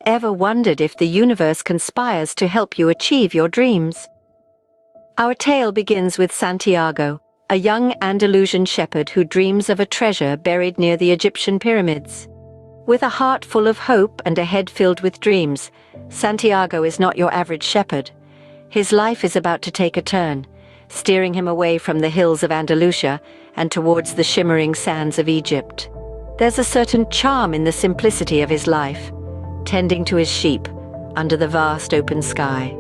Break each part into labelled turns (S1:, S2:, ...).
S1: Ever wondered if the universe conspires to help you achieve your dreams? Our tale begins with Santiago, a young Andalusian shepherd who dreams of a treasure buried near the Egyptian pyramids. With a heart full of hope and a head filled with dreams, Santiago is not your average shepherd. His life is about to take a turn, steering him away from the hills of Andalusia and towards the shimmering sands of Egypt. There's a certain charm in the simplicity of his life, tending to his sheep under the vast open sky.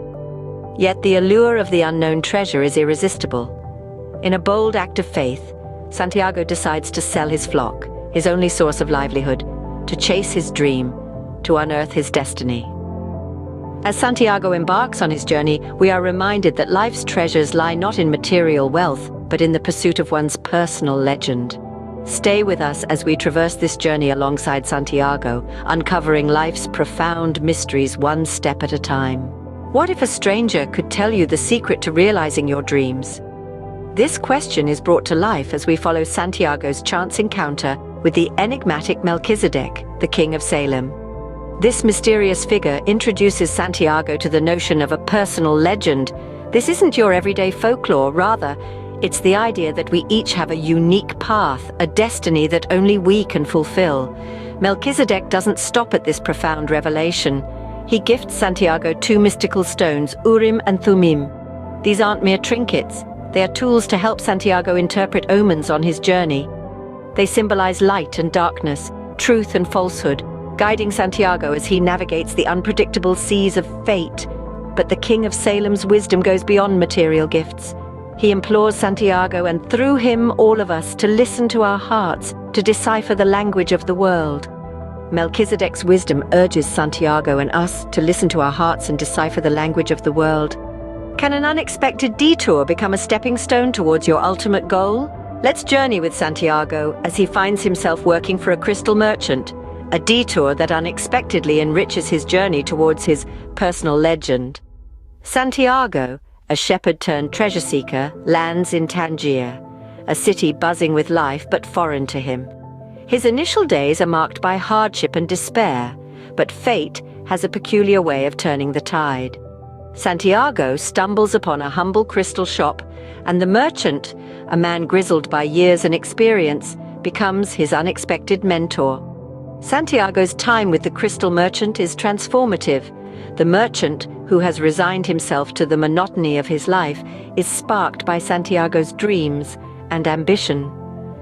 S1: Yet the allure of the unknown treasure is irresistible. In a bold act of faith, Santiago decides to sell his flock, his only source of livelihood, to chase his dream, to unearth his destiny. As Santiago embarks on his journey, we are reminded that life's treasures lie not in material wealth, but in the pursuit of one's personal legend. Stay with us as we traverse this journey alongside Santiago, uncovering life's profound mysteries one step at a time. What if a stranger could tell you the secret to realizing your dreams? This question is brought to life as we follow Santiago's chance encounter with the enigmatic Melchizedek, the king of Salem. This mysterious figure introduces Santiago to the notion of a personal legend. This isn't your everyday folklore, rather, it's the idea that we each have a unique path, a destiny that only we can fulfill. Melchizedek doesn't stop at this profound revelation. He gifts Santiago two mystical stones, Urim and Thummim. These aren't mere trinkets. They are tools to help Santiago interpret omens on his journey. They symbolize light and darkness, truth and falsehood, guiding Santiago as he navigates the unpredictable seas of fate. But the King of Salem's wisdom goes beyond material gifts. He implores Santiago, and through him all of us, to listen to our hearts, to decipher the language of the world. Melchizedek's wisdom urges Santiago and us to listen to our hearts and decipher the language of the world. Can an unexpected detour become a stepping stone towards your ultimate goal? Let's journey with Santiago as he finds himself working for a crystal merchant, a detour that unexpectedly enriches his journey towards his personal legend. Santiago, a shepherd-turned-treasure seeker, lands in Tangier, a city buzzing with life but foreign to him. His initial days are marked by hardship and despair, but fate has a peculiar way of turning the tide. Santiago stumbles upon a humble crystal shop, and the merchant, a man grizzled by years and experience, becomes his unexpected mentor. Santiago's time with the crystal merchant is transformative. The merchant, who has resigned himself to the monotony of his life, is sparked by Santiago's dreams and ambition.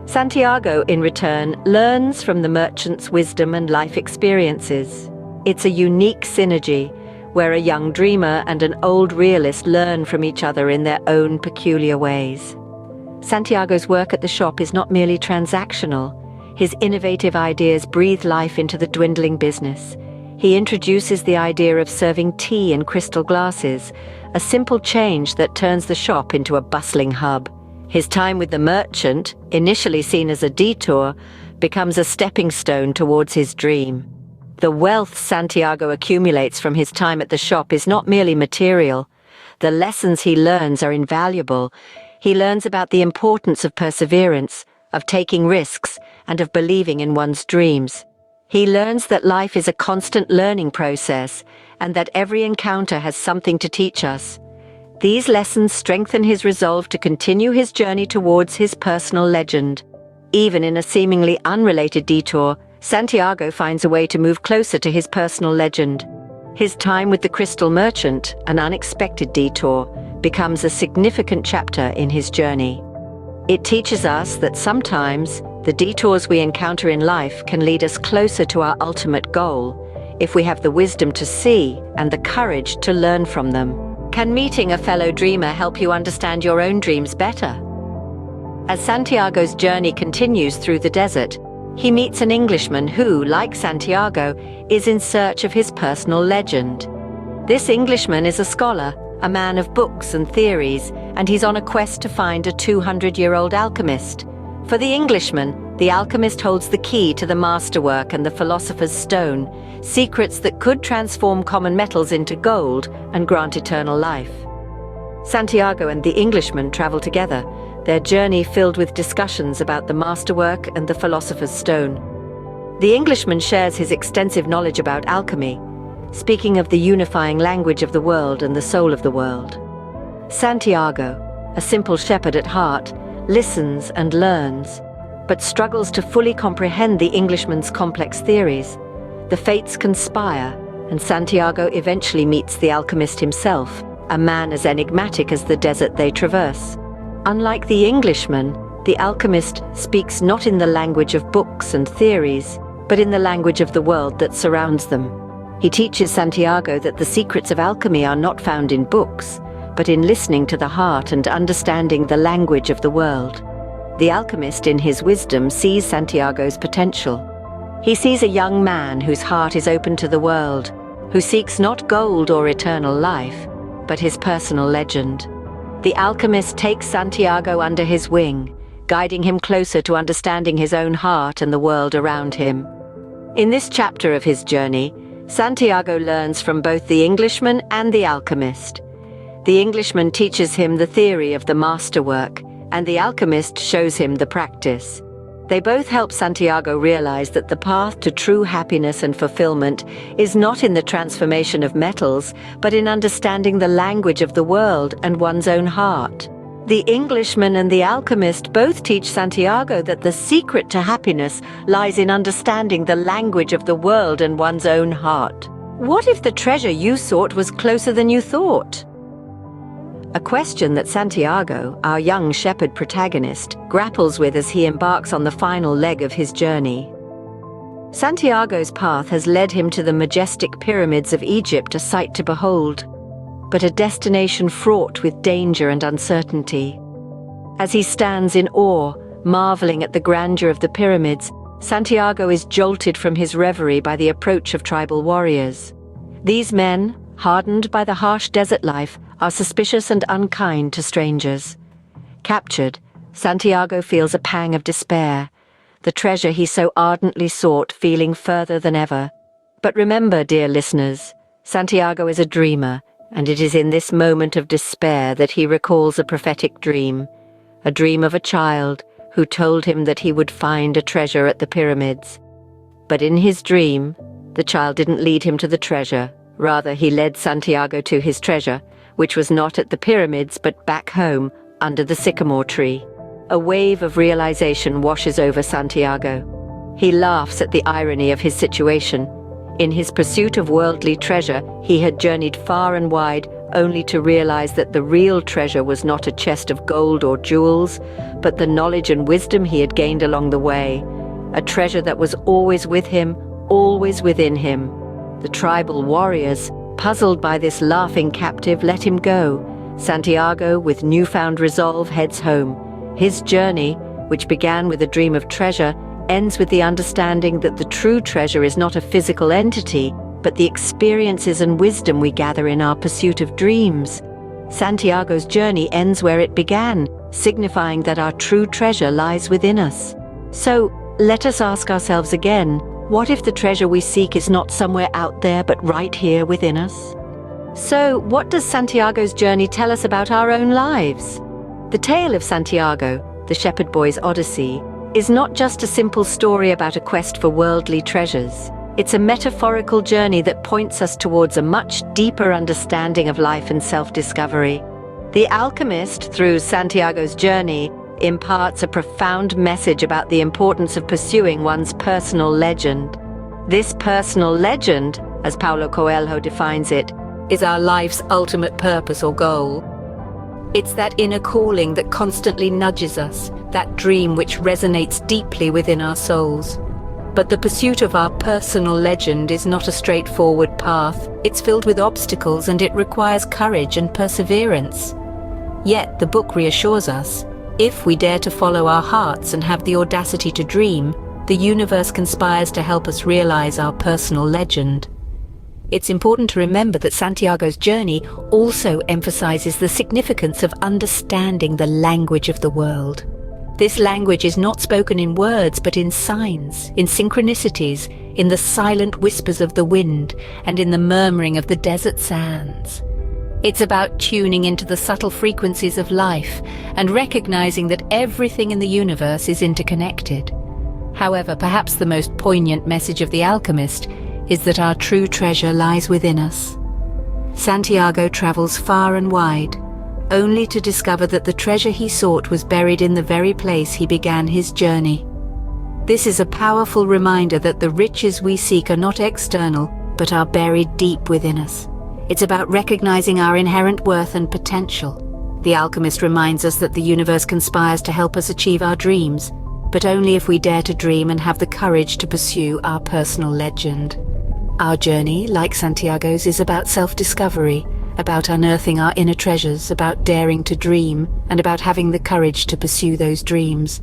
S1: Santiago, in return, learns from the merchant's wisdom and life experiences. It's a unique synergy, where a young dreamer and an old realist learn from each other in their own peculiar ways. Santiago's work at the shop is not merely transactional. His innovative ideas breathe life into the dwindling business. He introduces the idea of serving tea in crystal glasses, a simple change that turns the shop into a bustling hub. His time with the merchant, initially seen as a detour, becomes a stepping stone towards his dream. The wealth Santiago accumulates from his time at the shop is not merely material. The lessons he learns are invaluable. He learns about the importance of perseverance, of taking risks, and of believing in one's dreams. He learns that life is a constant learning process, and that every encounter has something to teach us. These lessons strengthen his resolve to continue his journey towards his personal legend. Even in a seemingly unrelated detour, Santiago finds a way to move closer to his personal legend. His time with the crystal merchant, an unexpected detour, becomes a significant chapter in his journey. It teaches us that sometimes the detours we encounter in life can lead us closer to our ultimate goal, if we have the wisdom to see and the courage to learn from them. Can meeting a fellow dreamer help you understand your own dreams better? As Santiago's journey continues through the desert, he meets an Englishman who, like Santiago, is in search of his personal legend. This Englishman is a scholar, a man of books and theories, and he's on a quest to find a 200-year-old alchemist. For the Englishman, the alchemist holds the key to the masterwork and the philosopher's stone, secrets that could transform common metals into gold and grant eternal life. Santiago and the Englishman travel together, their journey filled with discussions about the masterwork and the philosopher's stone. The Englishman shares his extensive knowledge about alchemy. speaking of the unifying language of the world and the soul of the world. Santiago, a simple shepherd at heart, listens and learns, but struggles to fully comprehend the Englishman's complex theories. The fates conspire, and Santiago eventually meets the alchemist himself, a man as enigmatic as the desert they traverse. Unlike the Englishman, the alchemist speaks not in the language of books and theories, but in the language of the world that surrounds them. He teaches Santiago that the secrets of alchemy are not found in books, but in listening to the heart and understanding the language of the world. The alchemist, in his wisdom, sees Santiago's potential. He sees a young man whose heart is open to the world, who seeks not gold or eternal life, but his personal legend. The alchemist takes Santiago under his wing, guiding him closer to understanding his own heart and the world around him. In this chapter of his journey, Santiago learns from both the Englishman and the alchemist. The Englishman teaches him the theory of the masterwork, and the alchemist shows him the practice. They both help Santiago realize that the path to true happiness and fulfillment is not in the transformation of metals, but in understanding the language of the world and one's own heart. The Englishman and the alchemist both teach Santiago that the secret to happiness lies in understanding the language of the world and one's own heart. What if the treasure you sought was closer than you thought? A question that Santiago, our young shepherd protagonist, grapples with as he embarks on the final leg of his journey. Santiago's path has led him to the majestic pyramids of Egypt, a sight to behold, but a destination fraught with danger and uncertainty. As he stands in awe, marveling at the grandeur of the pyramids, Santiago is jolted from his reverie by the approach of tribal warriors. These men, hardened by the harsh desert life, are suspicious and unkind to strangers. Captured, Santiago feels a pang of despair, the treasure he so ardently sought feeling further than ever. But remember, dear listeners, Santiago is a dreamer, and it is in this moment of despair that he recalls a prophetic dream, a dream of a child who told him that he would find a treasure at the pyramids. But in his dream, the child didn't lead him to the treasure. Rather, he led Santiago to his treasure, which was not at the pyramids but back home, under the sycamore tree. A wave of realization washes over Santiago. He laughs at the irony of his situation. In his pursuit of worldly treasure, he had journeyed far and wide, only to realize that the real treasure was not a chest of gold or jewels, but the knowledge and wisdom he had gained along the way, a treasure that was always with him, always within him. The tribal warriors, puzzled by this laughing captive, let him go. Santiago, with newfound resolve, heads home. His journey, which began with a dream of treasure, ends with the understanding that the true treasure is not a physical entity, but the experiences and wisdom we gather in our pursuit of dreams. Santiago's journey ends where it began, signifying that our true treasure lies within us. So, let us ask ourselves again, what if the treasure we seek is not somewhere out there, but right here within us? So, what does Santiago's journey tell us about our own lives? The tale of Santiago, the shepherd boy's odyssey, is not just a simple story about a quest for worldly treasures. It's a metaphorical journey that points us towards a much deeper understanding of life and self-discovery. The alchemist, through Santiago's journey, imparts a profound message about the importance of pursuing one's personal legend. This personal legend, as Paulo Coelho defines it, is our life's ultimate purpose or goal. It's that inner calling that constantly nudges us, that dream which resonates deeply within our souls. But the pursuit of our personal legend is not a straightforward path. It's filled with obstacles and it requires courage and perseverance. Yet the book reassures us, if we dare to follow our hearts and have the audacity to dream, the universe conspires to help us realize our personal legend. It's important to remember that Santiago's journey also emphasizes the significance of understanding the language of the world. This language is not spoken in words, but in signs, in synchronicities, in the silent whispers of the wind, and in the murmuring of the desert sands. It's about tuning into the subtle frequencies of life and recognizing that everything in the universe is interconnected. However, perhaps the most poignant message of The Alchemist
S2: is that our true treasure lies within us. Santiago travels far and wide, only to discover that the treasure he sought was buried in the very place he began his journey. This is a powerful reminder that the riches we seek are not external, but are buried deep within us. It's about recognizing our inherent worth and potential. The Alchemist reminds us that the universe conspires to help us achieve our dreams, but only if we dare to dream and have the courage to pursue our personal legend. Our journey, like Santiago's, is about self-discovery, about unearthing our inner treasures, about daring to dream, and about having the courage to pursue those dreams.